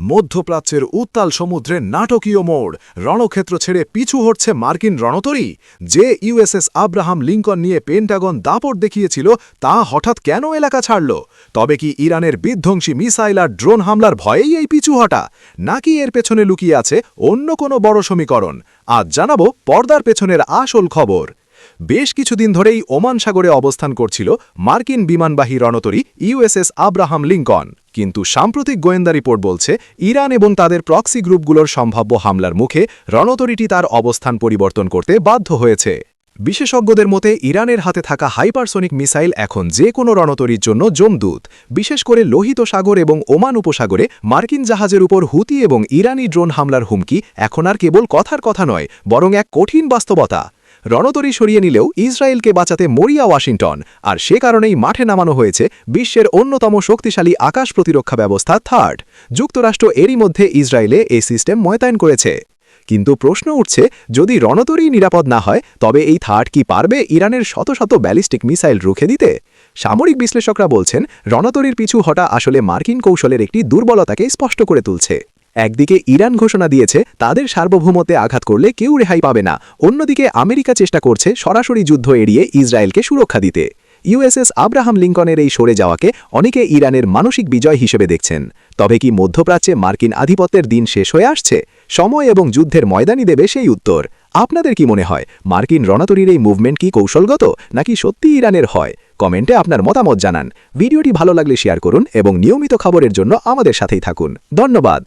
মধ্যপ্রাচ্যের উত্তাল সমুদ্রের নাটকীয় মোড়, রণক্ষেত্র ছেড়ে পিছু হটছে মার্কিন রণতরী। যে ইউএসএস আব্রাহাম লিঙ্কন নিয়ে পেন্টাগন দাপট দেখিয়েছিল, তা হঠাৎ কেন এলাকা ছাড়ল? তবে কি ইরানের বিধ্বংসী মিসাইল আর ড্রোন হামলার ভয়েই এই পিছু হটা, নাকি এর পেছনে লুকিয়ে আছে অন্য কোনো বড় সমীকরণ? আজ জানাবো পর্দার পেছনের আসল খবর। বেশ কিছুদিন ধরেই ওমান সাগরে অবস্থান করছিল মার্কিন বিমানবাহী রণতরী ইউএসএস আব্রাহাম লিঙ্কন, কিন্তু সাম্প্রতিক গোয়েন্দা রিপোর্ট বলছে ইরান এবং তাদের প্রক্সি গ্রুপগুলোর সম্ভাব্য হামলার মুখে রণতরীটি তার অবস্থান পরিবর্তন করতে বাধ্য হয়েছে। বিশেষজ্ঞদের মতে ইরানের হাতে থাকা হাইপারসোনিক মিসাইল এখন যে কোনো রণতরীর জন্য যমদূত। বিশেষ করে লোহিত সাগর এবং ওমান উপসাগরে মার্কিন জাহাজের উপর হুতি এবং ইরানি ড্রোন হামলার হুমকি এখন আর কেবল কথার কথা নয়, বরং এক কঠিন বাস্তবতা। রণতরী সরিয়ে নিলেও ইসরায়েলকে বাঁচাতে মরিয়া ওয়াশিংটন, আর সে কারণেই মাঠে নামানো হয়েছে বিশ্বের অন্যতম শক্তিশালী আকাশ প্রতিরক্ষা ব্যবস্থা থার্ড। যুক্তরাষ্ট্র এরই মধ্যে ইসরায়েলে এই সিস্টেম মোতায়েন করেছে। কিন্তু প্রশ্ন উঠছে, যদি রণতরী নিরাপদ না হয়, তবে এই থার্ড কি পারবে ইরানের শত শত ব্যালিস্টিক মিসাইল রুখে দিতে? সামরিক বিশ্লেষকরা বলছেন, রণতরীর পিছু হটা আসলে মার্কিন কৌশলের একটি দুর্বলতাকে স্পষ্ট করে তুলছে। একদিকে ইরান ঘোষণা দিয়েছে তাদের সার্বভৌমত্বে আঘাত করলে কেউ রেহাই পাবে না, অন্যদিকে আমেরিকা চেষ্টা করছে সরাসরি যুদ্ধ এড়িয়ে ইসরায়েলকে সুরক্ষা দিতে। ইউএসএস আব্রাহাম লিঙ্কনের এই সরে যাওয়াকে অনেকে ইরানের মানসিক বিজয় হিসেবে দেখছেন। তবে কি মধ্যপ্রাচ্যে মার্কিন আধিপত্যের দিন শেষ হয়ে আসছে? সময় এবং যুদ্ধের ময়দানই দেবে সেই উত্তর। আপনাদের কি মনে হয়, মার্কিন রণতরীর এই মুভমেন্ট কি কৌশলগত, নাকি সত্যি ইরানের হয়? কমেন্টে আপনার মতামত জানান। ভিডিওটি ভালো লাগলে শেয়ার করুন এবং নিয়মিত খবরের জন্য আমাদের সাথেই থাকুন। ধন্যবাদ।